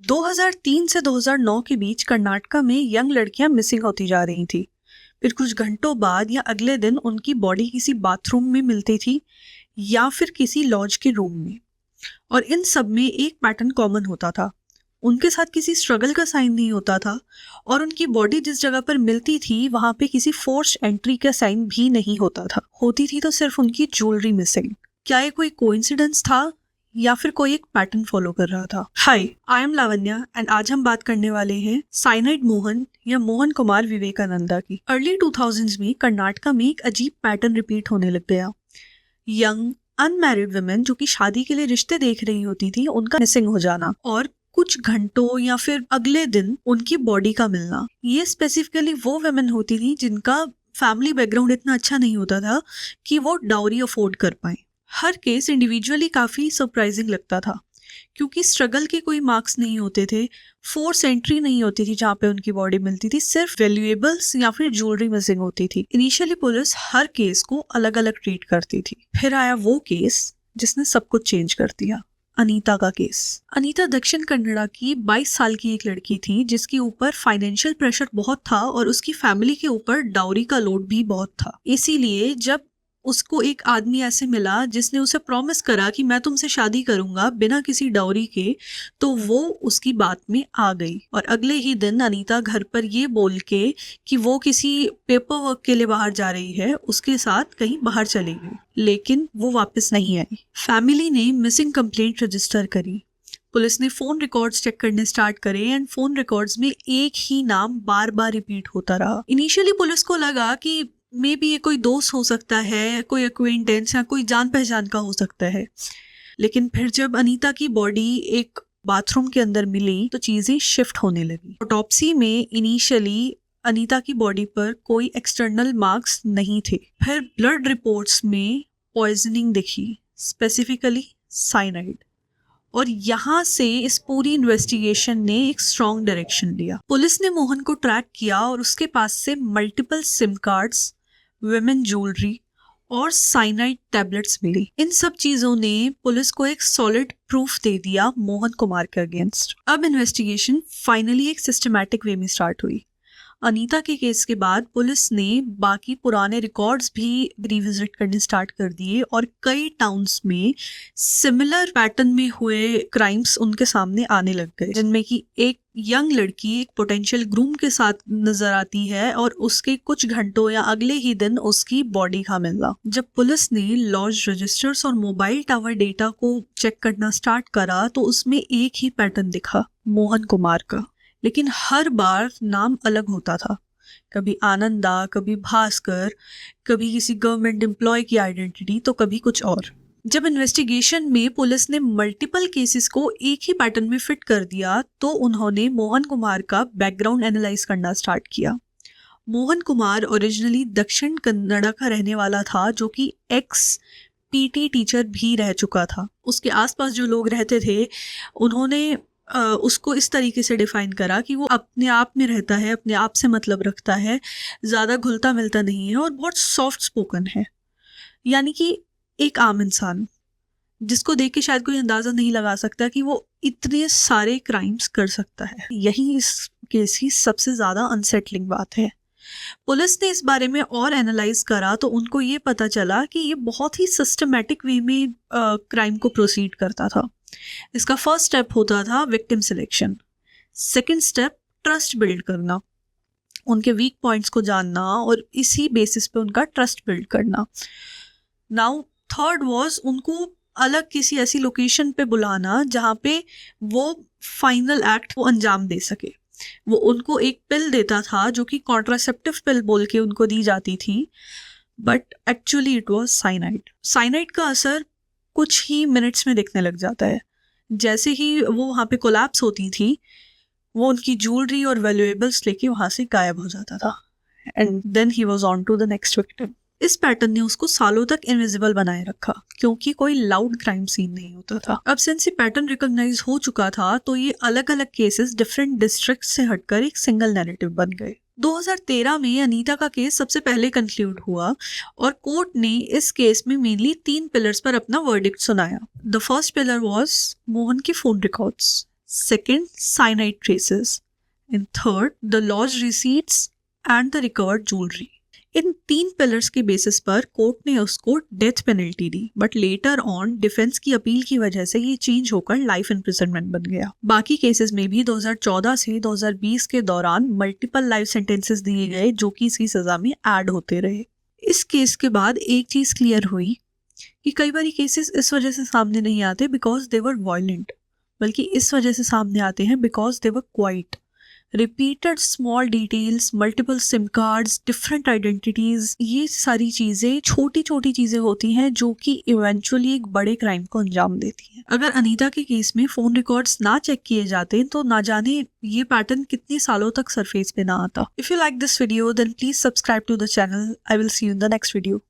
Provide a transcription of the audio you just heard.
2003 से 2009 के बीच कर्नाटका में यंग लड़कियां मिसिंग होती जा रही थी। फिर कुछ घंटों बाद या अगले दिन उनकी बॉडी किसी बाथरूम में मिलती थी या फिर किसी लॉज के रूम में। और इन सब में एक पैटर्न कॉमन होता था। उनके साथ किसी स्ट्रगल का साइन नहीं होता था और उनकी बॉडी जिस जगह पर मिलती थी वहां पे किसी फोर्स एंट्री का साइन भी नहीं होता था। होती थी तो सिर्फ उनकी ज्वेलरी मिसिंग। क्या ये कोई कोइंसिडेंस था या फिर कोई एक पैटर्न फॉलो कर रहा था? हाय, आई एम लावण्या एंड आज हम बात करने वाले हैं साइनाइड मोहन या मोहन कुमार विवेकानंदा की। अर्ली 2000s में कर्नाटका में एक अजीब पैटर्न रिपीट होने लग गया। यंग अनमैरिड वुमेन जो कि शादी के लिए रिश्ते देख रही होती थी, उनका मिसिंग हो जाना और कुछ घंटों या फिर अगले दिन उनकी बॉडी का मिलना। ये स्पेसिफिकली वो वुमेन होती थी जिनका फैमिली बैकग्राउंड इतना अच्छा नहीं होता था कि वो डाउरी अफोर्ड कर पाए। हर केस इंडिविजुअली काफ़ी सरप्राइजिंग लगता था क्योंकि स्ट्रगल के कोई मार्क्स नहीं होते थे, फोर्स एंट्री नहीं होती थी जहाँ पे उनकी बॉडी मिलती थी, सिर्फ वैल्यूएबल्स या फिर ज्वेलरी मिसिंग होती थी। इनिशियली पुलिस हर केस को अलग अलग ट्रीट करती थी। फिर आया वो केस जिसने सब कुछ चेंज कर दिया, अनीता का केस। अनीता दक्षिण कन्नड़ा की 22 साल की एक लड़की थी जिसके ऊपर फाइनेंशियल प्रेशर बहुत था और उसकी फैमिली के ऊपर डाउरी का लोड भी बहुत था। इसीलिए जब उसको एक आदमी ऐसे मिला जिसने उसे प्रॉमिस करा कि मैं तुमसे शादी करूंगा बिना किसी डाउरी के, तो वो उसकी बात में आ गई। और अगले ही दिन अनीता घर पर ये बोल के कि वो किसी पेपर वर्क के लिए बाहर जा रही है, उसके साथ कहीं बाहर चली गई, लेकिन वो वापस नहीं आई। फैमिली ने मिसिंग कंप्लेंट रजिस्टर करी। पुलिस ने फोन रिकॉर्ड्स चेक करने स्टार्ट करे एंड फोन रिकॉर्ड्स में एक ही नाम बार बार रिपीट होता रहा। इनिशियली पुलिस को लगा कि मे बी ये कोई दोस्त हो सकता है, कोई एक्वेंटेंस या कोई जान पहचान का हो सकता है। लेकिन फिर जब अनीता की बॉडी एक बाथरूम के अंदर मिली तो चीजें शिफ्ट होने लगी। ऑटोप्सी में इनिशियली अनीता की बॉडी पर कोई एक्सटर्नल मार्क्स नहीं थे। फिर ब्लड रिपोर्ट्स में पॉइजनिंग दिखी, स्पेसिफिकली साइनाइड। और यहाँ से इस पूरी इन्वेस्टिगेशन ने एक स्ट्रॉन्ग डायरेक्शन लिया। पुलिस ने मोहन को ट्रैक किया और उसके पास से multiple SIM cards, women jewellery और साइनाइड टैबलेट्स मिली। इन सब चीजों ने पुलिस को एक सॉलिड प्रूफ दे दिया मोहन कुमार के अगेंस्ट। अब इन्वेस्टिगेशन फाइनली एक सिस्टमैटिक वे में स्टार्ट हुई। अनीता के केस के बाद पुलिस ने बाकी पुराने रिकॉर्ड्स भी रिविजिट करने स्टार्ट कर दिए और कई टाउन्स में सिमिलर पैटर्न में हुए क्राइम्स उनके सामने आने लग गए, जिनमें कि एक यंग लड़की एक पोटेंशियल ग्रूम के साथ नजर आती है और उसके कुछ घंटों या अगले ही दिन उसकी बॉडी का मिलना। जब पुलिस ने लॉज रजिस्टर्स और मोबाइल टावर डेटा को चेक करना स्टार्ट करा तो उसमें एक ही पैटर्न दिखा, मोहन कुमार का। लेकिन हर बार नाम अलग होता था, कभी आनंदा, कभी भास्कर, कभी किसी गवर्नमेंट एम्प्लॉय की आइडेंटिटी, तो कभी कुछ और। जब इन्वेस्टिगेशन में पुलिस ने मल्टीपल केसेस को एक ही पैटर्न में फिट कर दिया तो उन्होंने मोहन कुमार का बैकग्राउंड एनालाइज करना स्टार्ट किया। मोहन कुमार ओरिजिनली दक्षिण कन्नड़ा का रहने वाला था जो कि एक्स पीटी टीचर भी रह चुका था। उसके आसपास जो लोग रहते थे उन्होंने उसको इस तरीके से डिफाइन करा कि वो अपने आप में रहता है, अपने आप से मतलब रखता है, ज़्यादा घुलता मिलता नहीं है और बहुत सॉफ्ट स्पोकन है। यानी कि एक आम इंसान जिसको देख के शायद कोई अंदाज़ा नहीं लगा सकता कि वो इतने सारे क्राइम्स कर सकता है। यही इस केस की सबसे ज़्यादा अनसेटलिंग बात है। पुलिस ने इस बारे में और एनालाइज करा तो उनको ये पता चला कि ये बहुत ही सिस्टमैटिक वे में क्राइम को प्रोसीड करता था। इसका फर्स्ट स्टेप होता था victim selection, second step trust build करना, उनके वीक पॉइंट्स को जानना और इसी बेसिस पे उनका ट्रस्ट बिल्ड करना। नाउ थर्ड वाज उनको अलग किसी ऐसी लोकेशन पे बुलाना जहाँ पे वो फाइनल एक्ट वो अंजाम दे सके। वो उनको एक पिल देता था जो कि कॉन्ट्रासेप्टिव पिल बोल के उनको दी जाती थी, but actually it was cyanide. Cyanide का असर कुछ ही मिनट्स में दिखने लग जाता है। जैसे ही वो वहाँ पे कोलैप्स होती थी वो उनकी ज्वेलरी और वैल्यूएबल्स लेके वहाँ से गायब हो जाता था and then he was on to the next victim. इस पैटर्न ने उसको सालों तक इनविजिबल बनाए रखा क्योंकि कोई लाउड क्राइम सीन नहीं होता था। अब सिंस ये पैटर्न रिकॉग्नाइज हो चुका था तो ये अलग अलग केसेस डिफरेंट डिस्ट्रिक्ट से हटकर एक सिंगल नैरेटिव बन गए। 2013 में अनीता का केस सबसे पहले कंक्लूड हुआ और कोर्ट ने इस केस में मेनली 3 पिलर्स पर अपना वर्डिक्ट सुनाया। The first pillar was Mohan के phone records, second, cyanide traces, and third, the lodged receipts and the recovered jewelry. In 3 pillars के बेसिस पर कोर्ट ने उसको death penalty the, but later on defence की appeal की वजह से ये चेंज होकर लाइफ इम्प्रिजनमेंट बन गया। बाकी केसेस में भी 2014 से 2020 के दौरान मल्टीपल लाइफ सेंटेंसेस दिए गए जो कि इसकी सजा में ऐड होते रहे। इस केस के बाद एक चीज क्लियर हुई कि कई बार केसेस इस वजह से सामने नहीं आते बिकॉज दे वर वायलेंट, बल्कि इस वजह से सामने आते हैं because they were quite. Repeated small details, multiple SIM cards, different identities, ये सारी चीज़ें छोटी छोटी चीज़ें होती हैं जो कि इवेंचुअली एक बड़े क्राइम को अंजाम देती हैं। अगर अनीता के केस में फ़ोन रिकॉर्ड्स ना चेक किए जाते तो ना जाने ये पैटर्न कितने सालों तक सरफेस पे ना आता। If you like this video then please subscribe to the channel. I will see you in the next video.